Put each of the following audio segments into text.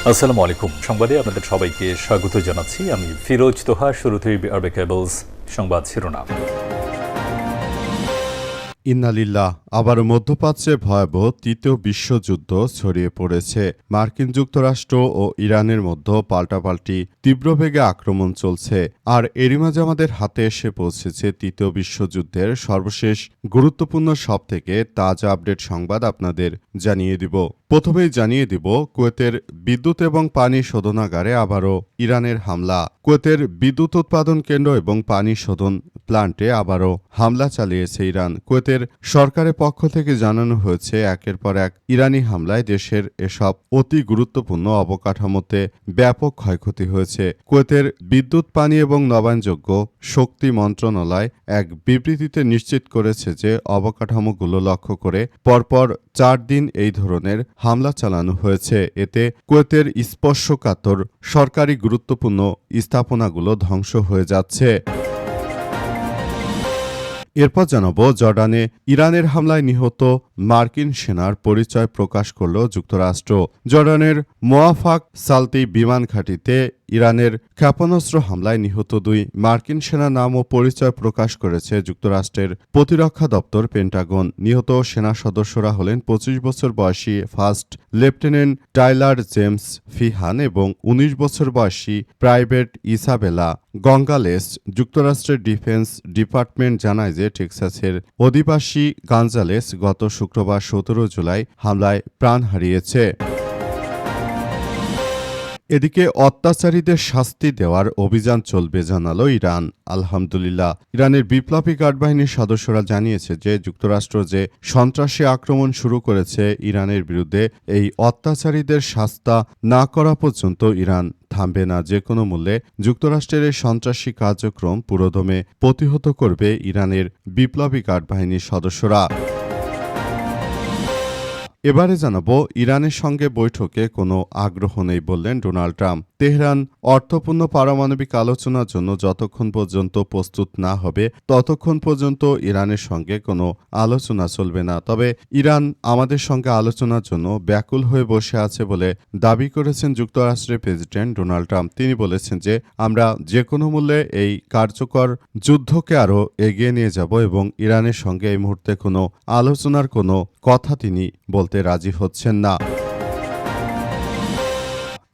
আসসালামু আলাইকুম। সংবাদে আপনাদের সবাইকে স্বাগত জানাচ্ছি। আমি ফিরোজ তোহা। শুরুতেই আরবে কেবলস সংবাদ শিরোনাম। ইন্নালিল্লাহ। আবারও মধ্যপ্রাচ্যে ভয়াবহ তৃতীয় বিশ্বযুদ্ধ ছড়িয়ে পড়েছে। মার্কিন যুক্তরাষ্ট্র ও ইরানের মধ্যে পাল্টাপাল্টি তীব্রবেগে আক্রমণ চলছে। আর এরই মাঝে আমাদের হাতে এসে পৌঁছেছে তৃতীয় বিশ্বযুদ্ধের সর্বশেষ গুরুত্বপূর্ণ সবথেকে তাজা আপডেট সংবাদ আপনাদের জানিয়ে দিব। প্রথমেই জানিয়ে দিব কুয়েতের বিদ্যুৎ এবং পানি শোধনাগারে আবারও ইরানের হামলা। কুয়েতের বিদ্যুৎ উৎপাদন কেন্দ্র এবং পানি শোধন প্লান্টে আবারও হামলা চালিয়েছে ইরান। কুয়েতের সরকারের পক্ষ থেকে জানানো হয়েছে, একের পর এক ইরানি হামলায় দেশের এসব অতি গুরুত্বপূর্ণ অবকাঠামোতে ব্যাপক ক্ষয়ক্ষতি হয়েছে। কুয়েতের বিদ্যুৎ, পানি এবং নবায়নযোগ্য শক্তি মন্ত্রণালয় এক বিবৃতিতে নিশ্চিত করেছে যে অবকাঠামোগুলো লক্ষ্য করে পরপর 4 দিন এই ধরনের হামলা চালানো হয়েছে। এতে কুয়েতের স্পর্শকাতর সরকারি গুরুত্বপূর্ণ স্থাপনাগুলো ধ্বংস হয়ে যাচ্ছে। এরপর জানাব, জর্ডানে ইরানের হামলায় নিহত মার্কিন সেনার পরিচয় প্রকাশ করল যুক্তরাষ্ট্র। জর্ডানের মোয়াফাক সালতি বিমান ঘাঁটিতে ইরানের ক্ষেপণাস্ত্র হামলায় নিহত 2 মার্কিন সেনার নাম ও পরিচয় প্রকাশ করেছে যুক্তরাষ্ট্রের প্রতিরক্ষা দপ্তর পেন্টাগন। নিহত সেনা সদস্যরা হলেন 25 বছর বয়সী ফার্স্ট লেফটেন্যান্ট টাইলার জেমস ফিহান এবং 19 বছর বয়সী প্রাইভেট ইসাবেলা গঙ্গালেস। যুক্তরাষ্ট্রের ডিফেন্স ডিপার্টমেন্ট জানায় যে টেক্সাসের অধিবাসী গাঞ্জালেস গত শুক্রবার 17 জুলাই হামলায় প্রাণ হারিয়েছে। এদিকে অত্যাচারীদের শাস্তি দেওয়ার অভিযান চলবে জানালো ইরান। আলহামদুলিল্লাহ। ইরানের বিপ্লবী গার্ড বাহিনীর সদস্যরা জানিয়েছে যে যুক্তরাষ্ট্র যে সন্ত্রাসী আক্রমণ শুরু করেছে ইরানের বিরুদ্ধে, এই অত্যাচারীদের শাস্তি না করা পর্যন্ত ইরান থামবে না। যে কোনো মূল্যে যুক্তরাষ্ট্রের এই সন্ত্রাসী কার্যক্রম পুরোদমে প্রতিহত করবে ইরানের বিপ্লবী গার্ড বাহিনীর সদস্যরা। এবারে জানাবো, ইরানের সঙ্গে বৈঠকে কোনো আগ্রহ নেই বললেন ডোনাল্ড ট্রাম্প। তেহরান অর্থপূর্ণ পারমাণবিক আলোচনার জন্য যতক্ষণ পর্যন্ত প্রস্তুত না হবে ততক্ষণ পর্যন্ত ইরানের সঙ্গে কোনো আলোচনা চলবে না। তবে ইরান আমাদের সঙ্গে আলোচনার জন্য ব্যাকুল হয়ে বসে আছে বলে দাবি করেছেন যুক্তরাষ্ট্রের প্রেসিডেন্ট ডোনাল্ড ট্রাম্প। তিনি বলেছেন যে আমরা যে কোনো মূল্যে এই কার্যকর যুদ্ধকে আরও এগিয়ে নিয়ে যাব এবং ইরানের সঙ্গে এই মুহূর্তে কোনো আলোচনার কোনো কথা তিনি বলতে রাজি হচ্ছেন না।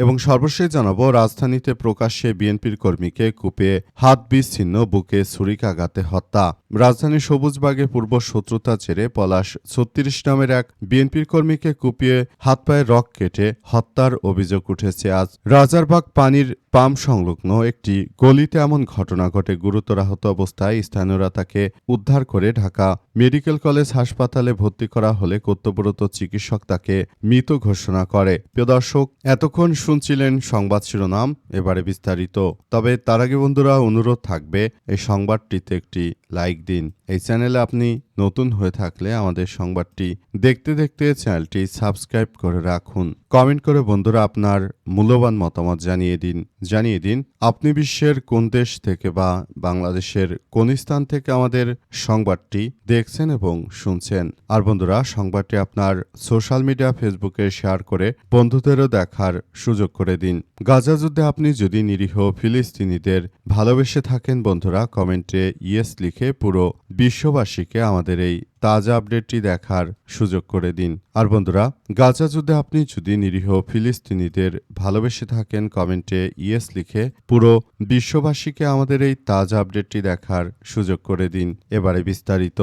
এবং সর্বশেষ জানাবো, রাজধানীতে প্রকাশ্যে বিএনপির কর্মীকে কুপিয়ে হাত বিচ্ছিন্ন, বুকে ছুরিকাঘাতে হত্যা। রাজধানীর সবুজবাগে পূর্ব শত্রুতা জেরে পলাশ 36 নামের এক বিএনপির কর্মীকে কুপিয়ে হাত পায়ে রক কেটে হত্যার অভিযোগ উঠেছে। আজ রাজারবাগ পানির পাম্প সংলগ্ন একটি গলিতে এমন ঘটনা ঘটে। গুরুতর আহত অবস্থায় স্থানীয়রা তাকে উদ্ধার করে ঢাকা মেডিকেল কলেজ হাসপাতালে ভর্তি করা হলে কর্তব্যরত চিকিৎসক তাকে মৃত ঘোষণা করে। প্রিয় দর্শক, এতক্ষণ শুনছিলেন সংবাদ শিরোনাম, এবারে বিস্তারিত। তবে তার আগে বন্ধুরা, অনুরোধ থাকবে এই সংবাদটিতে একটি লাইক দিন। এই চ্যানেলে আপনি নতুন হয়ে থাকলে আমাদের সংবাদটি দেখতে দেখতে চ্যানেলটি সাবস্ক্রাইব করে রাখুন। কমেন্ট করে বন্ধুরা আপনার মূল্যবান মতামত জানিয়ে দিন আপনি বিশ্বের কোন দেশ থেকে বা বাংলাদেশের কোন স্থান থেকে আমাদের সংবাদটি দেখছেন এবং শুনছেন। আর বন্ধুরা, সংবাদটি আপনার সোশ্যাল মিডিয়া ফেসবুকে শেয়ার করে বন্ধুদেরও দেখার সুযোগ করে দিন। গাজা যুদ্ধে আপনি যদি নিরীহ ফিলিস্তিনিদের ভালোবেসে থাকেন বন্ধুরা, কমেন্টে ইয়েস লিখে পুরো বিশ্ববাসীকে আমাদের এই তাজা আপডেটটি দেখার সুযোগ করে দিন। আর বন্ধুরা, গাজা যুদ্ধে আপনি যদি নিরীহ ফিলিস্তিনিদের ভালোবেসে থাকেন, কমেন্টে ইয়েস লিখে পুরো বিশ্ববাসীকে আমাদের এই তাজা আপডেটটি দেখার সুযোগ করে দিন। এবারে বিস্তারিত।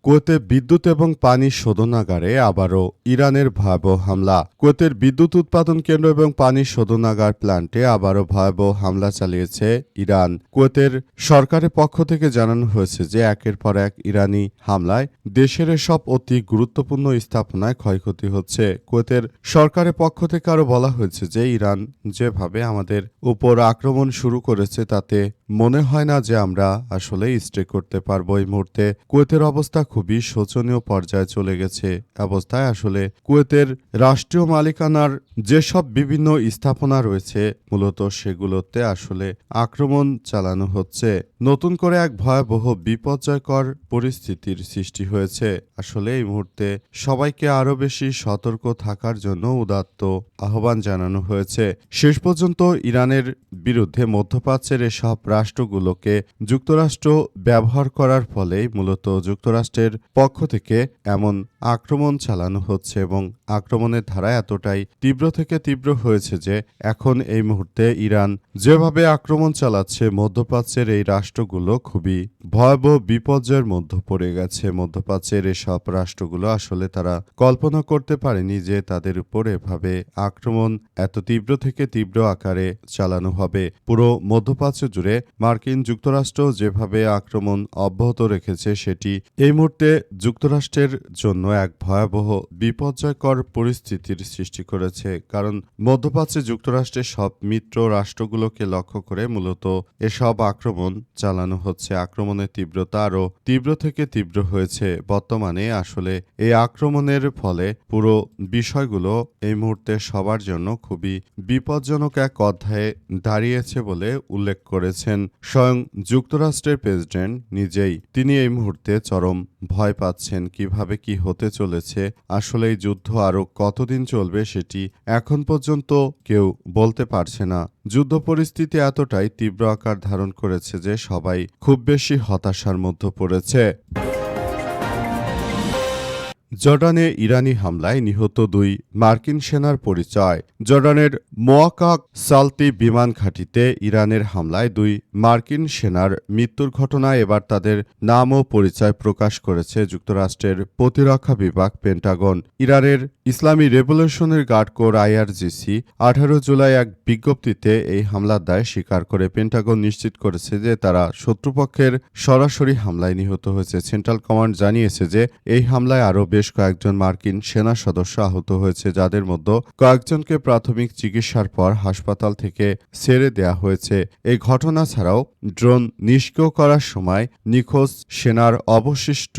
কুয়েতে বিদ্যুৎ এবং পানি শোধনাগারে আবারও ইরানের ভয়াবহ হামলা। কুয়েতের বিদ্যুৎ উৎপাদন কেন্দ্র এবং পানি শোধনাগার প্ল্যান্টে আবারও ভয়াবহ হামলা চালিয়েছে ইরান। কুয়েতের সরকারের পক্ষ থেকে জানানো হয়েছে যে একের পর এক ইরানি হামলায় দেশের সব অতি গুরুত্বপূর্ণ স্থাপনায় ক্ষয়ক্ষতি হচ্ছে। কুয়েতের সরকারের পক্ষ থেকে আরও বলা হয়েছে যে ইরান যেভাবে আমাদের উপর আক্রমণ শুরু করেছে তাতে মনে হয় না যে আমরা আসলে স্টে করতে পারবো এই মুহূর্তে। কুয়েতের অবস্থা খুবই শোচনীয় পর্যায়ে চলে গেছে। অবস্থায় আসলে কুয়েতের রাষ্ট্রীয় মালিকানার যেসব বিভিন্ন স্থাপনা রয়েছে মূলত সেগুলোতে আসলে আক্রমণ চালানো হচ্ছে। নতুন করে এক ভয়াবহ বিপর্যয়কর পরিস্থিতির সৃষ্টি হয়েছে। আসলে এই মুহূর্তে সবাইকে আরও বেশি সতর্ক থাকার জন্য উদাত্ত আহ্বান জানানো হয়েছে। শেষ পর্যন্ত ইরানের বিরুদ্ধে মধ্যপ্রাচ্যের এসব রাষ্ট্রগুলোকে যুক্তরাষ্ট্র ব্যবহার করার ফলে মূলত যুক্তরাষ্ট্রের পক্ষ থেকে এমন আক্রমণ চালানো হচ্ছে এবং আক্রমণের ধারা এতটাই তীব্র থেকে তীব্র হয়েছে যে এখন এই মুহূর্তে ইরান যেভাবে আক্রমণ চালাচ্ছে মধ্যপ্রাচ্যের এই রাষ্ট্রগুলো খুবই ভয়াবহ বিপর্যয়ের মধ্যে পড়ে গেছে। মধ্যপ্রাচ্যের এসব রাষ্ট্রগুলো আসলে তারা কল্পনা করতে পারেনি যে তাদের উপর এভাবে আক্রমণ এত তীব্র থেকে তীব্র আকারে চালানো হবে। পুরো মধ্যপ্রাচ্য জুড়ে মার্কিন যুক্তরাষ্ট্র যেভাবে আক্রমণ অব্যাহত রেখেছে সেটি এই মুহূর্তে যুক্তরাষ্ট্রের জন্য এক ভয়াবহ বিপর্যয়কর পরিস্থিতির সৃষ্টি করেছে। কারণ মধ্যপ্রাচ্যে যুক্তরাষ্ট্রের সব মিত্র রাষ্ট্রগুলোকে লক্ষ্য করে মূলত এসব আক্রমণ চালানো হচ্ছে। আক্রমণের তীব্রতা আরও তীব্র থেকে তীব্র হয়েছে। বর্তমানে আসলে এই আক্রমণের ফলে পুরো বিষয়গুলো এই মুহূর্তে সবার জন্য খুবই বিপজ্জনক এক অধ্যায়ে দাঁড়িয়েছে বলে উল্লেখ করেছেন স্বয়ং যুক্তরাষ্ট্রের প্রেসিডেন্ট নিজেই। তিনি এই মুহূর্তে চরম ভয় পাচ্ছেন কিভাবে কি হতে চলেছে। আসলে এই যুদ্ধ আরও কতদিন চলবে সেটি এখন পর্যন্ত কেউ বলতে পারছে না। যুদ্ধ পরিস্থিতি এতটাই তীব্র আকার ধারণ করেছে যে সবাই খুব বেশি হতাশার মধ্যে পড়েছে। জর্ডানে ইরানি হামলায় নিহত ২ মার্কিন সেনার পরিচয়। জর্ডানের মোয়াক্কাক সালতি বিমান ঘাঁটিতে ইরানের হামলায় ২ মার্কিন সেনার মৃত্যুর ঘটনায় এবার তাদের নাম ও পরিচয় প্রকাশ করেছে যুক্তরাষ্ট্রের প্রতিরক্ষা বিভাগ পেন্টাগন। ইরানের ইসলামী revolutionary guard corps IRGC ১৮ July এক বিজ্ঞপ্তিতে এই হামলার দায় স্বীকার করে পেন্টাগন নিশ্চিত করেছে যে তারা শত্রুপক্ষের সরাসরি হামলায় নিহত হয়েছে। সেন্ট্রাল কমান্ড জানিয়েছে যে এই হামলায় আরও বেশ কয়েকজন মার্কিন সেনা সদস্য আহত হয়েছে, যাদের মধ্যে কয়েকজনকে প্রাথমিক চিকিৎসার পর হাসপাতাল থেকে ছেড়ে দেয়া হয়েছে। এই ঘটনা ছাড়াও ড্রোন নিষ্ক্রিয় করার সময় নিখোঁজ সেনার অবশিষ্ট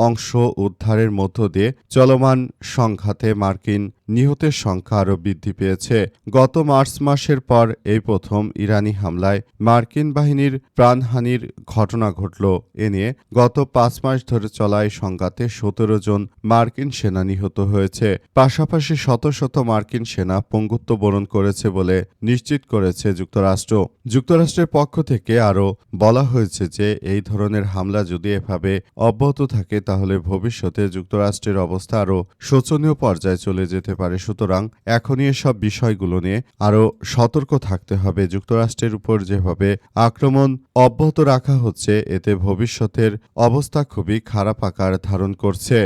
অংশ উদ্ধারের মধ্য দিয়ে চলমান সংঘাতে মার্কিন নিহতের সংখ্যা আরও বৃদ্ধি পেয়েছে। গত মার্চ মাসের পর এই প্রথম ইরানি হামলায় মার্কিন বাহিনীর প্রাণহানির ঘটনা ঘটল। এ নিয়ে গত ৫ মাস ধরে চলা এই সংঘাতে ১৭ জন মার্কিন সেনা নিহত হয়েছে। পাশাপাশি শত শত মার্কিন সেনা পঙ্গুত্ব বরণ করেছে বলে নিশ্চিত করেছে যুক্তরাষ্ট্র। যুক্তরাষ্ট্রের পক্ষ থেকে আরও বলা হয়েছে যে এই ধরনের হামলা যদি এভাবে অব্যাহত থাকে তাহলে ভবিষ্যতে যুক্তরাষ্ট্রের অবস্থা আরও শোচনীয় পর্যায়ে চলে যেতে পারে। সুতরাং এখনই এসব বিষয়গুলো নিয়ে আরও সতর্ক থাকতে হবে। যুক্তরাষ্ট্রের উপর যেভাবে আক্রমণ অব্যাহত রাখা হচ্ছে এতে ভবিষ্যতের অবস্থা খুবই খারাপ আকার ধারণ করছে।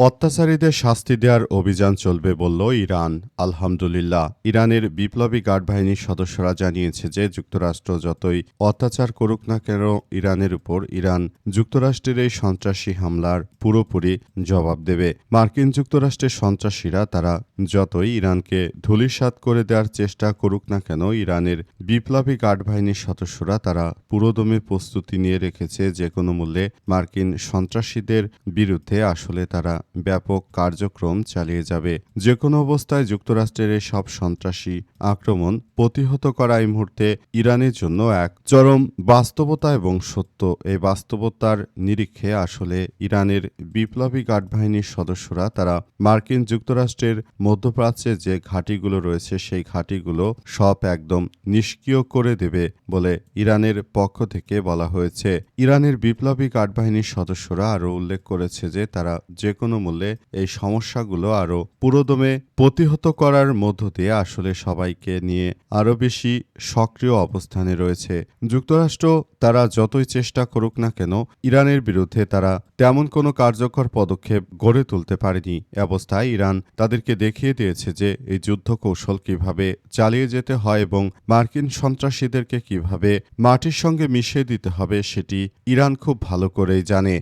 অত্যাচারীদের শাস্তি দেওয়ার অভিযান চলবে বলল ইরান। আলহামদুলিল্লাহ, ইরানের বিপ্লবী গার্ড বাহিনীর সদস্যরা জানিয়েছে যে যুক্তরাষ্ট্র যতই অত্যাচার করুক না কেন ইরানের উপর, ইরান যুক্তরাষ্ট্রের এই সন্ত্রাসী হামলার পুরোপুরি জবাব দেবে। মার্কিন যুক্তরাষ্ট্রের সন্ত্রাসীরা তারা যতই ইরানকে ধূলিসাৎ করে দেওয়ার চেষ্টা করুক না কেন, ইরানের বিপ্লবী গার্ড বাহিনীর সদস্যরা তারা পুরোদমে প্রস্তুতি নিয়ে রেখেছে যে কোনো মূল্যে মার্কিন সন্ত্রাসীদের বিরুদ্ধে আসলে তারা ব্যাপক কার্যক্রম চালিয়ে যাবে। যে কোনো অবস্থায় যুক্তরাষ্ট্রের এই সব সন্ত্রাসী আক্রমণ প্রতিহত করা এই মুহূর্তে ইরানের জন্য এক চরম বাস্তবতা এবং সত্য। এই বাস্তবতার নিরীক্ষে আসলে ইরানের বিপ্লবী গার্ড বাহিনীর সদস্যরা তারা মার্কিন যুক্তরাষ্ট্রের মধ্যপ্রাচ্যে যে ঘাঁটিগুলো রয়েছে সেই ঘাঁটিগুলো সব একদম নিষ্ক্রিয় করে দেবে বলে ইরানের পক্ষ থেকে বলা হয়েছে। ইরানের বিপ্লবী গার্ড বাহিনীর সদস্যরা আরও উল্লেখ করেছে যে তারা যে কোনো মূল্যে এই সমস্যাগুলো আরও পুরোদমে প্রতিহত করার মধ্য দিয়ে আসলে সবাইকে নিয়ে আরও বেশি সক্রিয় অবস্থানে রয়েছে। যুক্তরাষ্ট্র তারা যতই চেষ্টা করুক না কেন ইরানের বিরুদ্ধে তারা তেমন কোনো কার্যকর পদক্ষেপ গড়ে তুলতে পারেনি। অবস্থায় ইরান তাদেরকে দেখিয়ে দিয়েছে যে এই যুদ্ধ কৌশল কিভাবে চালিয়ে যেতে হয় এবং মার্কিন সন্ত্রাসীদেরকে কিভাবে মাটির সঙ্গে মিশিয়ে দিতে হবে সেটি ইরান খুব ভালো করেই জানে।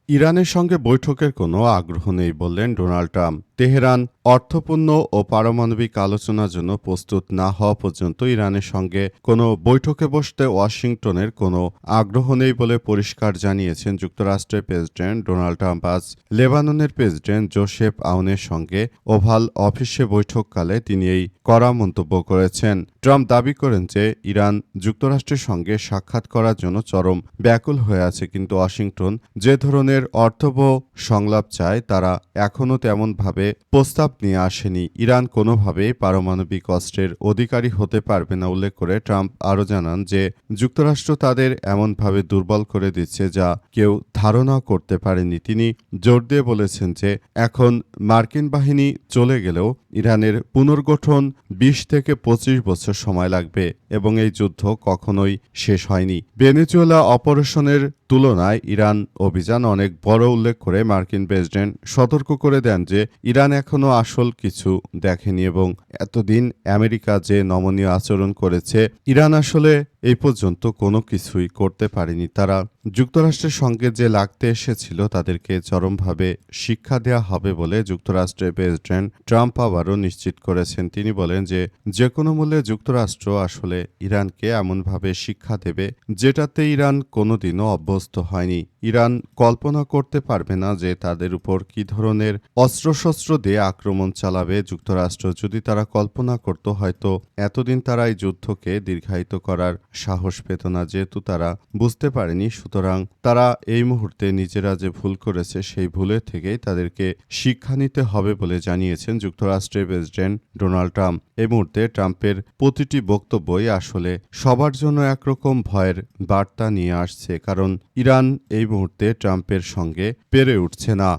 ইরানের সঙ্গে বৈঠকের কোনো আগ্রহ নেই বললেন ডোনাল্ড ট্রাম্প। তেহরান অর্থপূর্ণ ও পারমাণবিক আলোচনার জন্য প্রস্তুত না হওয়া পর্যন্ত ইরানের সঙ্গে কোনো বৈঠকে বসতে ওয়াশিংটনের কোনো আগ্রহ নেই বলে পরিষ্কার জানিয়েছেন যুক্তরাষ্ট্রের প্রেসিডেন্ট ডোনাল্ড ট্রাম্প। আজ লেবাননের প্রেসিডেন্ট জোসেফ আউনের সঙ্গে ওভাল অফিসে বৈঠককালে তিনি এই কড়া মন্তব্য করেছেন। ট্রাম্প দাবি করেন যে ইরান যুক্তরাষ্ট্রের সঙ্গে সাক্ষাৎ করার জন্য চরম ব্যাকুল হয়ে আছে, কিন্তু ওয়াশিংটন যে ধরনের অর্থবহ সংলাপ চায় তারা এখনও তেমনভাবে প্রস্তাব নিয়ে আসেনি। ইরান কোনোভাবেই পারমাণবিক অস্ত্রের অধিকারী হতে পারবে না উল্লেখ করে ট্রাম্প আরও জানান যে যুক্তরাষ্ট্র তাদের এমনভাবে দুর্বল করে দিচ্ছে যা কেউ ধারণাও করতে পারেনি। তিনি জোর দিয়ে বলেছেন যে এখন মার্কিন বাহিনী চলে গেলেও ইরানের পুনর্গঠন ২০ থেকে ২৫ বছর সময় লাগবে এবং এই যুদ্ধ কখনোই শেষ হয়নি। ভেনেজুয়েলা অপারেশনের তুলনায় ইরান অভিযান অনেক বড় উল্লেখ করে মার্কিন প্রেসিডেন্ট সতর্ক করে দেন যে ইরান এখনও আসল কিছু দেখেনি এবং এতদিন আমেরিকা যে নমনীয় আচরণ করেছে ইরান আসলে এই পর্যন্ত কোনো কিছুই করতে পারেনি। তারা যুক্তরাষ্ট্রের সঙ্গে যে লাগতে এসেছিল তাদেরকে চরমভাবে শিক্ষা দেওয়া হবে বলে যুক্তরাষ্ট্রের প্রেসিডেন্ট ট্রাম্প আবারও নিশ্চিত করেছেন। তিনি বলেন যে কোনো মূল্যে যুক্তরাষ্ট্র আসলে ইরানকে এমনভাবে শিক্ষা দেবে যেটাতে ইরান কোনোদিনও অভ্যস্ত হয়নি। ইরান কল্পনা করতে পারবে না যে তাদের উপর কী ধরনের অস্ত্রশস্ত্র দিয়ে আক্রমণ চালাবে যুক্তরাষ্ট্র। যদি তারা কল্পনা করত হয়তো এতদিন তারা এই যুদ্ধকে দীর্ঘায়িত করার সাহস পেত না, যেহেতু তারা বুঝতে পারেনি। সুতরাং তারা এই মুহূর্তে নিজেরা যে ভুল করেছে সেই ভুলের থেকেই তাদেরকে শিক্ষা নিতে হবে বলে জানিয়েছেন যুক্তরাষ্ট্রের প্রেসিডেন্ট ডোনাল্ড ট্রাম্প। এই মুহূর্তে ট্রাম্পের প্রতিটি বক্তব্যই আসলে সবার জন্য একরকম ভয়ের বার্তা নিয়ে আসছে, কারণ ইরান এই মুহূর্তে ট্রাম্পের সঙ্গে পেরে উঠছে না।